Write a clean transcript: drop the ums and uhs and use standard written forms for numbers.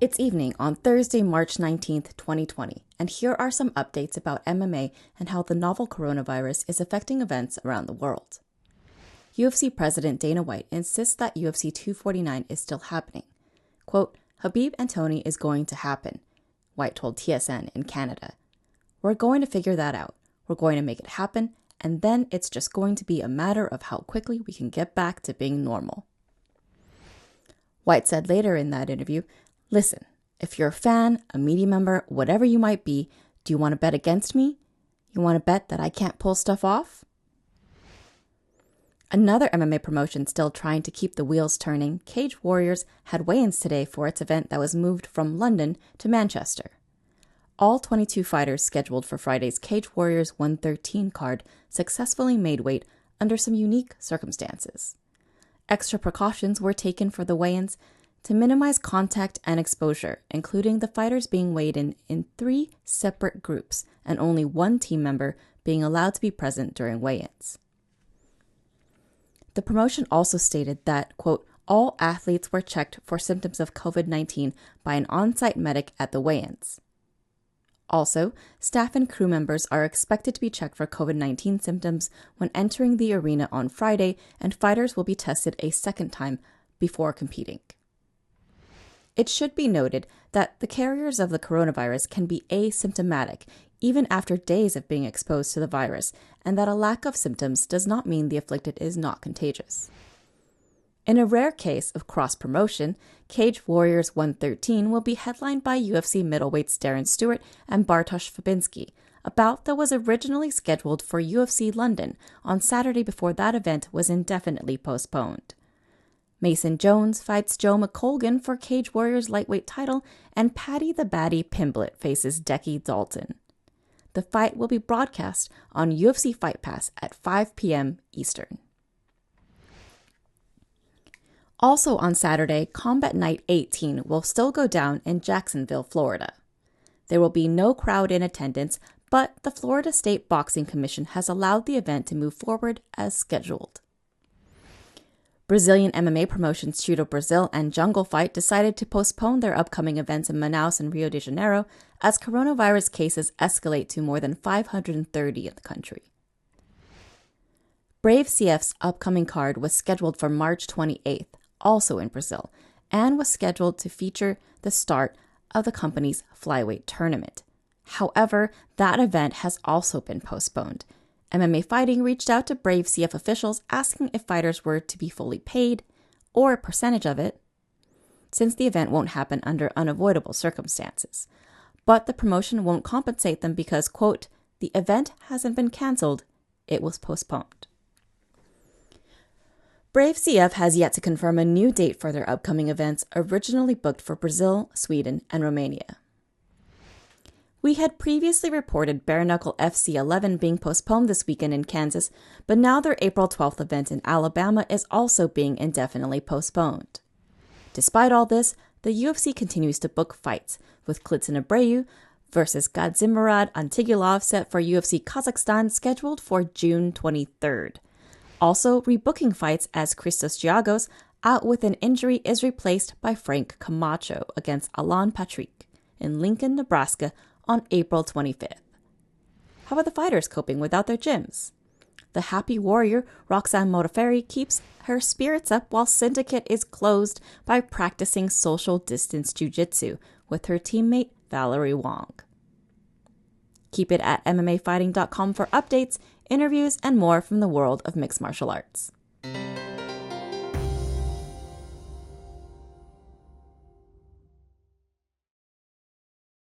It's evening on Thursday, March 19th, 2020, and here are some updates about MMA and how the novel coronavirus is affecting events around the world. UFC President Dana White insists that UFC 249 is still happening. Quote, Khabib and Tony is going to happen, White told TSN in Canada. We're going to figure that out. We're going to make it happen, and then it's just going to be a matter of how quickly we can get back to being normal. White said later in that interview, listen, if you're a fan, a media member, whatever you might be, do you want to bet against me? You want to bet that I can't pull stuff off? Another MMA promotion still trying to keep the wheels turning, Cage Warriors had weigh-ins today for its event that was moved from London to Manchester. All 22 fighters scheduled for Friday's Cage Warriors 113 card successfully made weight under some unique circumstances. Extra precautions were taken for the weigh-ins to minimize contact and exposure, including the fighters being weighed in 3 separate groups and only one team member being allowed to be present during weigh-ins. The promotion also stated that, quote, all athletes were checked for symptoms of COVID-19 by an on-site medic at the weigh-ins. Also, staff and crew members are expected to be checked for COVID-19 symptoms when entering the arena on Friday, and fighters will be tested a second time before competing. It should be noted that the carriers of the coronavirus can be asymptomatic even after days of being exposed to the virus, and that a lack of symptoms does not mean the afflicted is not contagious. In a rare case of cross-promotion, Cage Warriors 113 will be headlined by UFC middleweights Darren Stewart and Bartosz Fabinski, a bout that was originally scheduled for UFC London on Saturday before that event was indefinitely postponed. Mason Jones fights Joe McColgan for Cage Warriors lightweight title, and Paddy the Baddy Pimblett faces Decky Dalton. The fight will be broadcast on UFC Fight Pass at 5 p.m. Eastern. Also on Saturday, Combat Night 18 will still go down in Jacksonville, Florida. There will be no crowd in attendance, but the Florida State Boxing Commission has allowed the event to move forward as scheduled. Brazilian MMA promotions Judo Brazil and Jungle Fight decided to postpone their upcoming events in Manaus and Rio de Janeiro as coronavirus cases escalate to more than 530 in the country. Brave CF's upcoming card was scheduled for March 28th, also in Brazil, and was scheduled to feature the start of the company's flyweight tournament. However, that event has also been postponed. MMA Fighting reached out to Brave CF officials asking if fighters were to be fully paid, or a percentage of it, since the event won't happen under unavoidable circumstances. But the promotion won't compensate them because, quote, the event hasn't been canceled, it was postponed. Brave CF has yet to confirm a new date for their upcoming events originally booked for Brazil, Sweden, and Romania. We had previously reported Bareknuckle FC 11 being postponed this weekend in Kansas, but now their April 12th event in Alabama is also being indefinitely postponed. Despite all this, the UFC continues to book fights, with Klidson Abreu versus Gadzhimurad Antigulov set for UFC Kazakhstan scheduled for June 23rd. Also rebooking fights as Christos Giagos, out with an injury, is replaced by Frank Camacho against Alan Patrick in Lincoln, Nebraska on April 25th. How are the fighters coping without their gyms? The happy warrior Roxanne Modafferi keeps her spirits up while Syndicate is closed by practicing social distance jiu-jitsu with her teammate Valerie Wong. Keep it at MMAfighting.com for updates, interviews, and more from the world of mixed martial arts.